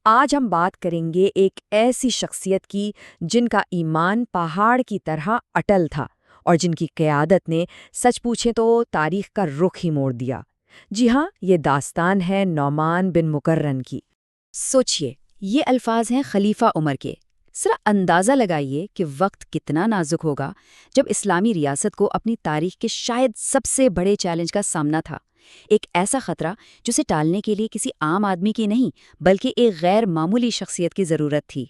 آج ہم بات کریں گے ایک ایسی شخصیت کی جن کا ایمان پہاڑ کی طرح اٹل تھا اور جن کی قیادت نے سچ پوچھیں تو تاریخ کا رخ ہی موڑ دیا۔ جی ہاں، یہ داستان ہے نعمان بن مقرن کی۔ سوچئے، یہ الفاظ ہیں خلیفہ عمر کے۔ ذرا اندازہ لگائیے کہ وقت کتنا نازک ہوگا جب اسلامی ریاست کو اپنی تاریخ کے شاید سب سے بڑے چیلنج کا سامنا تھا، ایک ایسا خطرہ جسے ٹالنے کے لیے کسی عام آدمی کی نہیں بلکہ ایک غیر معمولی شخصیت کی ضرورت تھی۔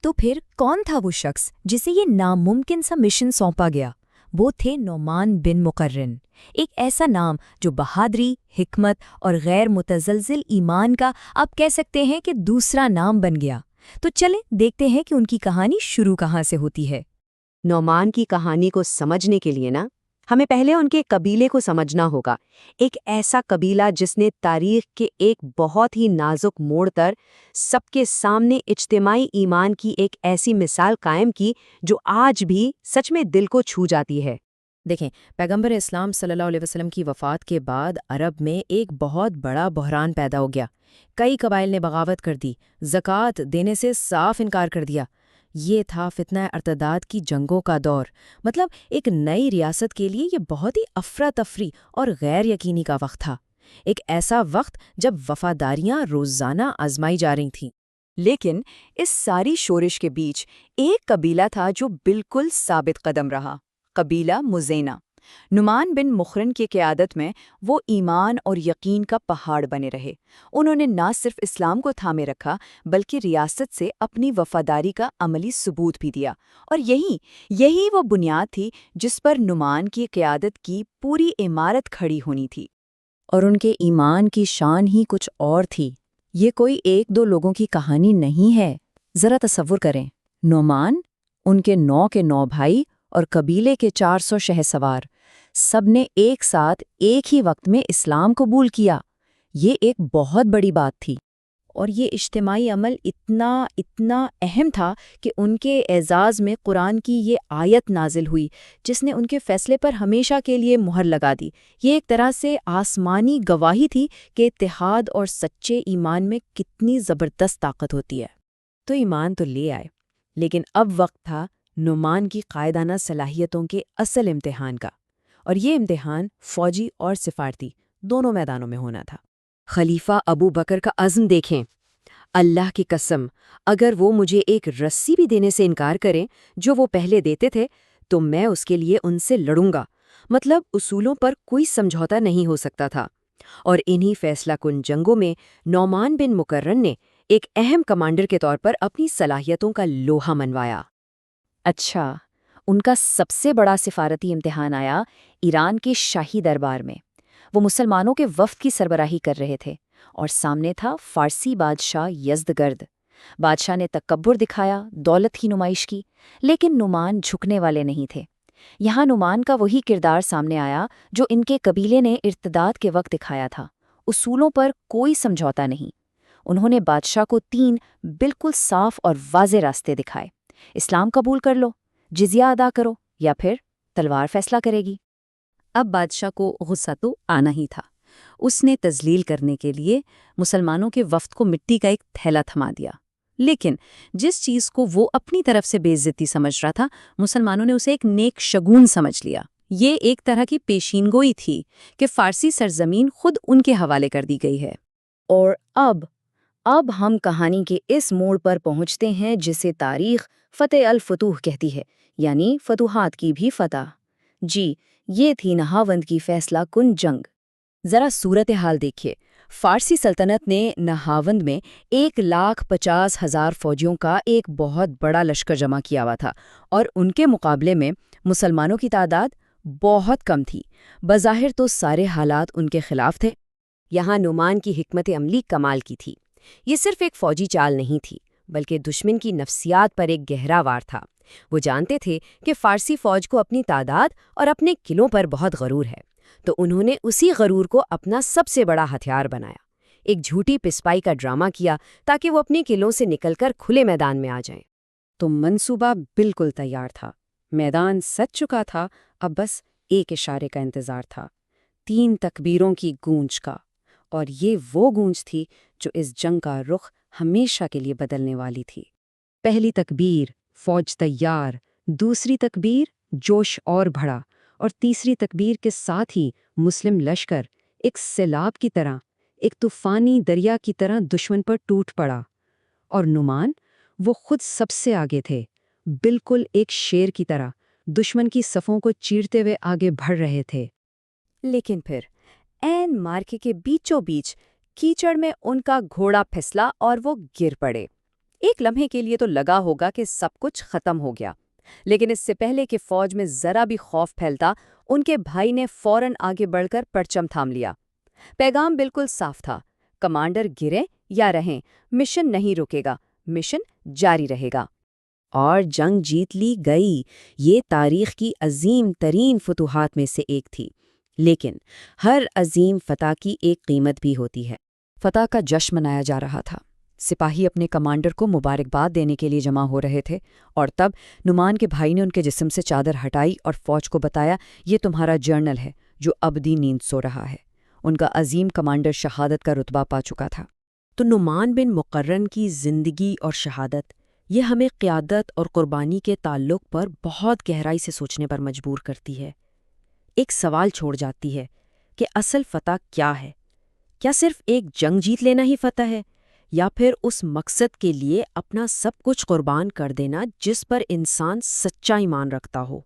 تو پھر کون تھا وہ شخص جسے یہ ناممکن سا مشن سونپا گیا؟ وہ تھے نعمان بن مقرن، ایک ایسا نام جو بہادری، حکمت اور غیر متزلزل ایمان کا آپ کہہ سکتے ہیں کہ دوسرا نام بن گیا۔ تو چلیں دیکھتے ہیں کہ ان کی کہانی شروع کہاں سے ہوتی ہے۔ نعمان کی کہانی کو سمجھنے کے لیے ہمیں پہلے ان کے قبیلے کو سمجھنا ہوگا۔ ایک ایسا قبیلہ جس نے تاریخ کے ایک بہت ہی نازک موڑ پر سب کے سامنے اجتماعی ایمان کی ایک ایسی مثال قائم کی جو آج بھی سچ میں دل کو چھو جاتی ہے۔ دیکھیں، پیغمبر اسلام صلی اللہ علیہ وسلم کی وفات کے بعد عرب میں ایک بہت بڑا بحران پیدا ہو گیا۔ کئی قبائل نے بغاوت کر دی، زکوٰۃ دینے سے صاف انکار کر دیا۔ یہ تھا فتنہ ارتداد کی جنگوں کا دور۔ مطلب ایک نئی ریاست کے لیے یہ بہت ہی افراتفری اور غیر یقینی کا وقت تھا، ایک ایسا وقت جب وفاداریاں روزانہ آزمائی جا رہی تھیں۔ لیکن اس ساری شورش کے بیچ ایک قبیلہ تھا جو بالکل ثابت قدم رہا، قبیلہ مزینہ۔ نعمان بن مقرن کی قیادت میں وہ ایمان اور یقین کا پہاڑ بنے رہے۔ انہوں نے نہ صرف اسلام کو تھامے رکھا بلکہ ریاست سے اپنی وفاداری کا عملی ثبوت بھی دیا، اور یہی وہ بنیاد تھی جس پر نعمان کی قیادت کی پوری عمارت کھڑی ہونی تھی۔ اور ان کے ایمان کی شان ہی کچھ اور تھی۔ یہ کوئی ایک دو لوگوں کی کہانی نہیں ہے۔ ذرا تصور کریں، نعمان، ان کے 9 بھائی اور قبیلے کے 400 شہسوار، سب نے ایک ساتھ ایک ہی وقت میں اسلام قبول کیا۔ یہ ایک بہت بڑی بات تھی، اور یہ اجتماعی عمل اتنا اہم تھا کہ ان کے اعزاز میں قرآن کی یہ آیت نازل ہوئی جس نے ان کے فیصلے پر ہمیشہ کے لیے مہر لگا دی۔ یہ ایک طرح سے آسمانی گواہی تھی کہ اتحاد اور سچے ایمان میں کتنی زبردست طاقت ہوتی ہے۔ تو ایمان تو لے آئے، لیکن اب وقت تھا نعمان کی قائدانہ صلاحیتوں کے اصل امتحان کا، اور یہ امتحان فوجی اور سفارتی دونوں میدانوں میں ہونا تھا۔ خلیفہ ابو بکر کا عزم دیکھیں۔ اللہ کی قسم، اگر وہ مجھے ایک رسی بھی دینے سے انکار کریں جو وہ پہلے دیتے تھے تو میں اس کے لیے ان سے لڑوں گا۔ مطلب اصولوں پر کوئی سمجھوتا نہیں ہو سکتا تھا۔ اور انہی فیصلہ کن جنگوں میں نعمان بن مقرن نے ایک اہم کمانڈر کے طور پر اپنی صلاحیتوں کا لوہا منوایا۔ اچھا، ان کا سب سے بڑا سفارتی امتحان آیا ایران کے شاہی دربار میں۔ وہ مسلمانوں کے وفد کی سربراہی کر رہے تھے، اور سامنے تھا فارسی بادشاہ یزدگرد۔ بادشاہ نے تکبر دکھایا، دولت کی نمائش کی، لیکن نعمان جھکنے والے نہیں تھے۔ یہاں نعمان کا وہی کردار سامنے آیا جو ان کے قبیلے نے ارتداد کے وقت دکھایا تھا، اصولوں پر کوئی سمجھوتا نہیں۔ انہوں نے بادشاہ کو 3 بالکل صاف اور واضح راستے دکھائے: اسلام قبول کر لو، جزیہ ادا کرو، یا پھر تلوار فیصلہ کرے گی۔ اب بادشاہ کو غصہ تو آنا ہی تھا۔ اس نے تذلیل کرنے کے لیے مسلمانوں کے وفد کو مٹی کا ایک تھیلا تھما دیا، لیکن جس چیز کو وہ اپنی طرف سے بے عزتی سمجھ رہا تھا، مسلمانوں نے اسے ایک نیک شگون سمجھ لیا۔ یہ ایک طرح کی پیشین گوئی تھی کہ فارسی سرزمین خود ان کے حوالے کر دی گئی ہے۔ اور اب ہم کہانی کے اس موڑ پر پہنچتے ہیں جسے تاریخ فتح الفتوح کہتی ہے، یعنی فتوحات کی بھی فتح۔ جی، یہ تھی نہاوند کی فیصلہ کن جنگ۔ ذرا صورتحال دیکھیے۔ فارسی سلطنت نے نہاوند میں 1,50,000 فوجیوں کا ایک بہت بڑا لشکر جمع کیا ہوا تھا، اور ان کے مقابلے میں مسلمانوں کی تعداد بہت کم تھی۔ بظاہر تو سارے حالات ان کے خلاف تھے۔ یہاں نعمان کی حکمت عملی کمال کی تھی۔ یہ صرف ایک فوجی چال نہیں تھی، بلکہ دشمن کی نفسیات پر ایک گہرا وار تھا۔ وہ جانتے تھے کہ فارسی فوج کو اپنی تعداد اور اپنے قلعوں پر بہت غرور ہے، تو انہوں نے اسی غرور کو اپنا سب سے بڑا ہتھیار بنایا۔ ایک جھوٹی پسپائی کا ڈرامہ کیا تاکہ وہ اپنے قلعوں سے نکل کر کھلے میدان میں آ جائیں۔ تو منصوبہ بالکل تیار تھا، میدان سج چکا تھا، اب بس ایک اشارے کا انتظار تھا، 3 تکبیروں کی گونج کا۔ اور یہ وہ گونج تھی جو اس جنگ کا رخ ہمیشہ کے لیے بدلنے والی تھی۔ پہلی تکبیر، فوج تیار، دوسری تکبیر، جوش اور بڑھا، اور تیسری تکبیر کے ساتھ ہی مسلم لشکر ایک سیلاب کی طرح، ایک طوفانی دریا کی طرح دشمن پر ٹوٹ پڑا۔ اور نعمان، وہ خود سب سے آگے تھے، بالکل ایک شیر کی طرح دشمن کی صفوں کو چیرتے ہوئے آگے بڑھ رہے تھے۔ لیکن پھر عین مارکے کے بیچوں بیچ کیچڑ میں ان کا گھوڑا پھسلا اور وہ گر پڑے۔ ایک لمحے کے لیے تو لگا ہوگا کہ سب کچھ ختم ہو گیا، لیکن اس سے پہلے کہ فوج میں ذرا بھی خوف پھیلتا، ان کے بھائی نے فوراً آگے بڑھ کر پرچم تھام لیا۔ پیغام بالکل صاف تھا، کمانڈر گریں یا رہیں، مشن نہیں رکے گا، مشن جاری رہے گا۔ اور جنگ جیت لی گئی۔ یہ تاریخ کی عظیم ترین فتوحات میں سے ایک تھی، لیکن ہر عظیم فتح کی ایک قیمت بھی ہوتی ہے۔ فتح کا جشن منایا جا رہا تھا، سپاہی اپنے کمانڈر کو مبارکباد دینے کے لیے جمع ہو رہے تھے، اور تب نعمان کے بھائی نے ان کے جسم سے چادر ہٹائی اور فوج کو بتایا، یہ تمہارا جرنل ہے جو ابدی نیند سو رہا ہے۔ ان کا عظیم کمانڈر شہادت کا رتبہ پا چکا تھا۔ تو نعمان بن مقرن کی زندگی اور شہادت، یہ ہمیں قیادت اور قربانی کے تعلق پر بہت گہرائی سے سوچنے پر مجبور کرتی ہے۔ ایک سوال چھوڑ جاتی ہے کہ اصل فتح کیا ہے؟ کیا صرف ایک جنگ جیت لینا ہی فتح ہے، یا پھر اس مقصد کے لیے اپنا سب کچھ قربان کر دینا جس پر انسان سچا ایمان رکھتا ہو؟